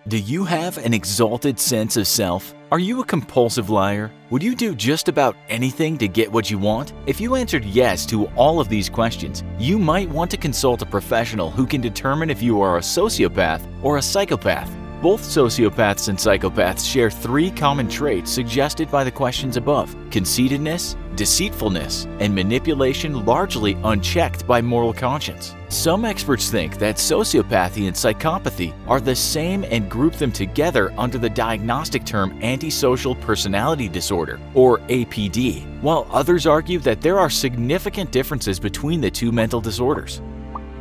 Do you have an exalted sense of self? Are you a compulsive liar? Would you do just about anything to get what you want? If you answered yes to all of these questions, you might want to consult a professional who can determine if you are a sociopath or a psychopath. Both sociopaths and psychopaths share three common traits suggested by the questions above: conceitedness, deceitfulness, and manipulation largely unchecked by moral conscience. Some experts think that sociopathy and psychopathy are the same and group them together under the diagnostic term antisocial personality disorder, or APD, while others argue that there are significant differences between the two mental disorders.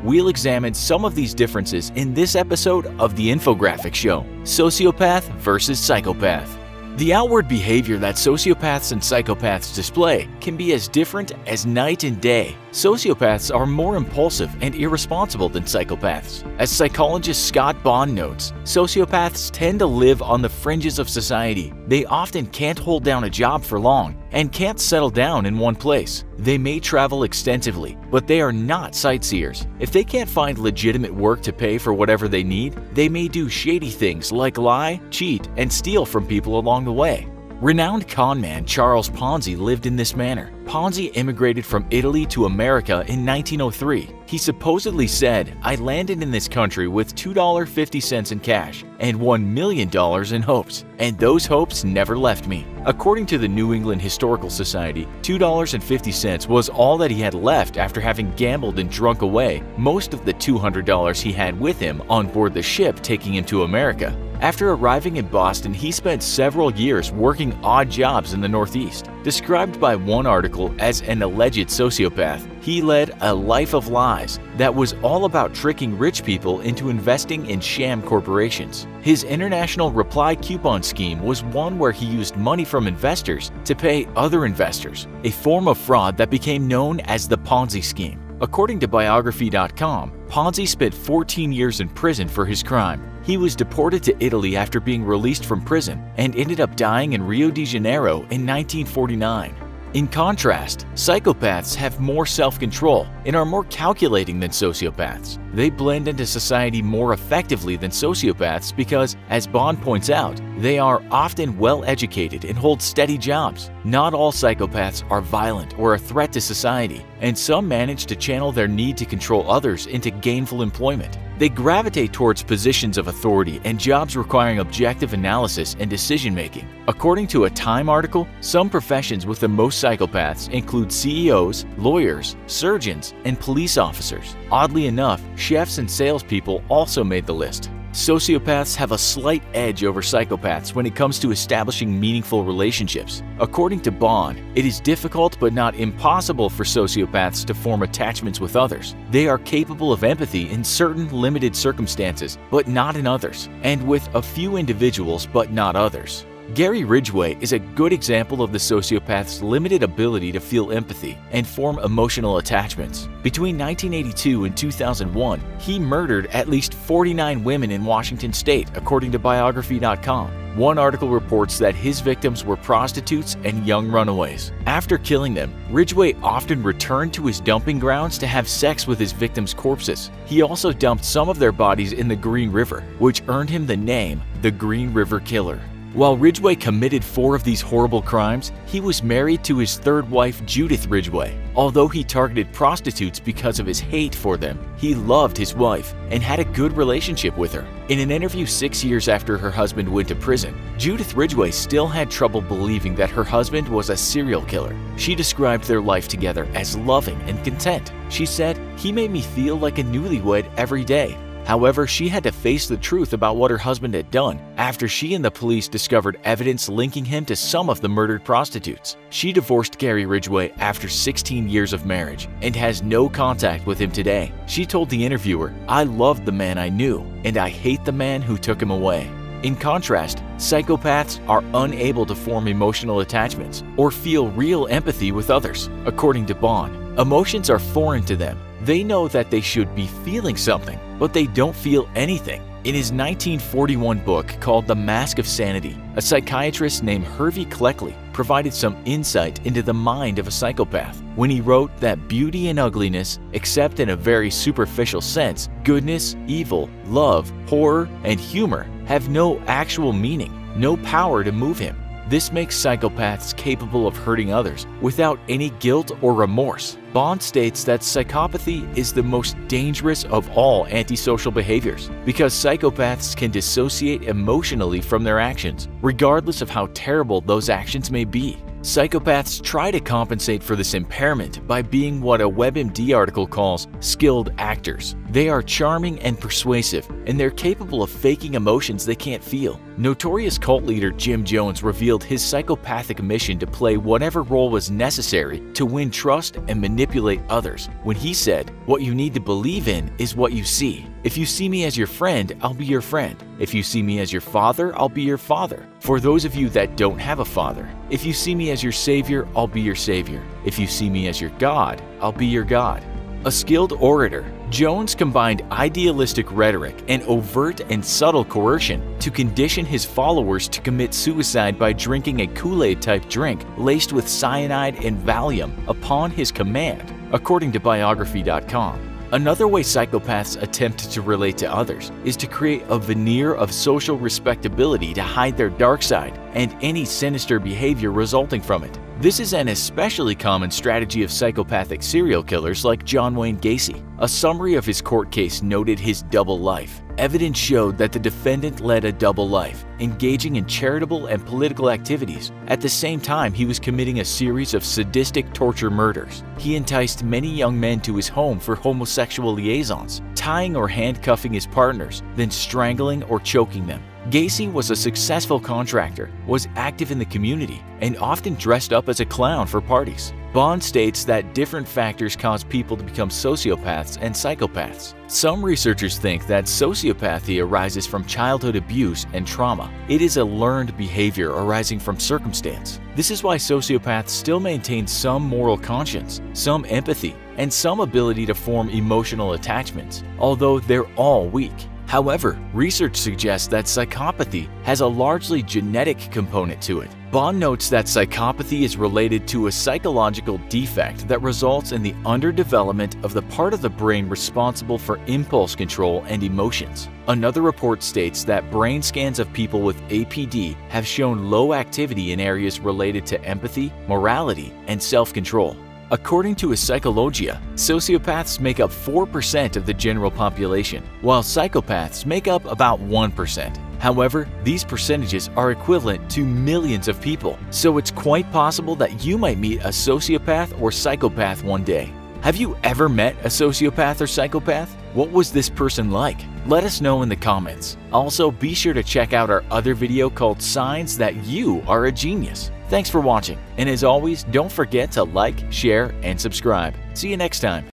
We'll examine some of these differences in this episode of the Infographics Show, Sociopath versus Psychopath. The outward behavior that sociopaths and psychopaths display can be as different as night and day. Sociopaths are more impulsive and irresponsible than psychopaths. As psychologist Scott Bond notes, sociopaths tend to live on the fringes of society. They often can't hold down a job for long and can't settle down in one place. They may travel extensively, but they are not sightseers. If they can't find legitimate work to pay for whatever they need, they may do shady things like lie, cheat, and steal from people along the way. Renowned conman Charles Ponzi lived in this manner. Ponzi immigrated from Italy to America in 1903. He supposedly said, "I landed in this country with $2.50 in cash and $1 million in hopes, and those hopes never left me." According to the New England Historical Society, $2.50 was all that he had left after having gambled and drunk away most of the $200 he had with him on board the ship taking him to America. After arriving in Boston, he spent several years working odd jobs in the Northeast. Described by one article as an alleged sociopath, he led a life of lies that was all about tricking rich people into investing in sham corporations. His international reply coupon scheme was one where he used money from investors to pay other investors, a form of fraud that became known as the Ponzi scheme. According to biography.com, Ponzi spent 14 years in prison for his crime. He was deported to Italy after being released from prison and ended up dying in Rio de Janeiro in 1949. In contrast, psychopaths have more self-control and are more calculating than sociopaths. They blend into society more effectively than sociopaths because, as Bond points out, they are often well-educated and hold steady jobs. Not all psychopaths are violent or a threat to society, and some manage to channel their need to control others into gainful employment. They gravitate towards positions of authority and jobs requiring objective analysis and decision-making. According to a Time article, some professions with the most psychopaths include CEOs, lawyers, surgeons, and police officers. Oddly enough, chefs and salespeople also made the list. Sociopaths have a slight edge over psychopaths when it comes to establishing meaningful relationships. According to Bond, it is difficult but not impossible for sociopaths to form attachments with others. They are capable of empathy in certain limited circumstances, but not in others, and with a few individuals but not others. Gary Ridgway is a good example of the sociopath's limited ability to feel empathy and form emotional attachments. Between 1982 and 2001, he murdered at least 49 women in Washington state, according to biography.com. One article reports that his victims were prostitutes and young runaways. After killing them, Ridgway often returned to his dumping grounds to have sex with his victims' corpses. He also dumped some of their bodies in the Green River, which earned him the name the Green River Killer. While Ridgway committed 4 of these horrible crimes, he was married to his third wife, Judith Ridgeway. Although he targeted prostitutes because of his hate for them, he loved his wife and had a good relationship with her. In an interview 6 years after her husband went to prison, Judith Ridgeway still had trouble believing that her husband was a serial killer. She described their life together as loving and content. She said, "He made me feel like a newlywed every day." However, she had to face the truth about what her husband had done after she and the police discovered evidence linking him to some of the murdered prostitutes. She divorced Gary Ridgway after 16 years of marriage and has no contact with him today. She told the interviewer, "I loved the man I knew, and I hate the man who took him away." In contrast, psychopaths are unable to form emotional attachments or feel real empathy with others. According to Bond, emotions are foreign to them. They know that they should be feeling something, but they don't feel anything. In his 1941 book called The Mask of Sanity, a psychiatrist named Hervey Cleckley provided some insight into the mind of a psychopath when he wrote that beauty and ugliness, except in a very superficial sense, goodness, evil, love, horror, and humor have no actual meaning, no power to move him. This makes psychopaths capable of hurting others without any guilt or remorse. Bond states that psychopathy is the most dangerous of all antisocial behaviors because psychopaths can dissociate emotionally from their actions, regardless of how terrible those actions may be. Psychopaths try to compensate for this impairment by being what a WebMD article calls skilled actors. They are charming and persuasive, and they're capable of faking emotions they can't feel. Notorious cult leader Jim Jones revealed his psychopathic mission to play whatever role was necessary to win trust and manipulate others when he said, "What you need to believe in is what you see. If you see me as your friend, I'll be your friend. If you see me as your father, I'll be your father. For those of you that don't have a father, if you see me as your savior, I'll be your savior. If you see me as your God, I'll be your God." A skilled orator, Jones combined idealistic rhetoric and overt and subtle coercion to condition his followers to commit suicide by drinking a Kool-Aid-type drink laced with cyanide and Valium upon his command, according to biography.com. Another way psychopaths attempt to relate to others is to create a veneer of social respectability to hide their dark side and any sinister behavior resulting from it. This is an especially common strategy of psychopathic serial killers like John Wayne Gacy. A summary of his court case noted his double life. Evidence showed that the defendant led a double life, engaging in charitable and political activities. At the same time, he was committing a series of sadistic torture murders. He enticed many young men to his home for homosexual liaisons, tying or handcuffing his partners, then strangling or choking them. Gacy was a successful contractor, was active in the community, and often dressed up as a clown for parties. Bond states that different factors cause people to become sociopaths and psychopaths. Some researchers think that sociopathy arises from childhood abuse and trauma. It is a learned behavior arising from circumstance. This is why sociopaths still maintain some moral conscience, some empathy, and some ability to form emotional attachments, although they're all weak. However, research suggests that psychopathy has a largely genetic component to it. Bond notes that psychopathy is related to a psychological defect that results in the underdevelopment of the part of the brain responsible for impulse control and emotions. Another report states that brain scans of people with APD have shown low activity in areas related to empathy, morality, and self-control. According to a Psychologia, sociopaths make up 4% of the general population, while psychopaths make up about 1%. However, these percentages are equivalent to millions of people, so it's quite possible that you might meet a sociopath or psychopath one day. Have you ever met a sociopath or psychopath? What was this person like? Let us know in the comments. Also, be sure to check out our other video called Signs That You Are a Genius. Thanks for watching, and as always, don't forget to like, share, and subscribe. See you next time.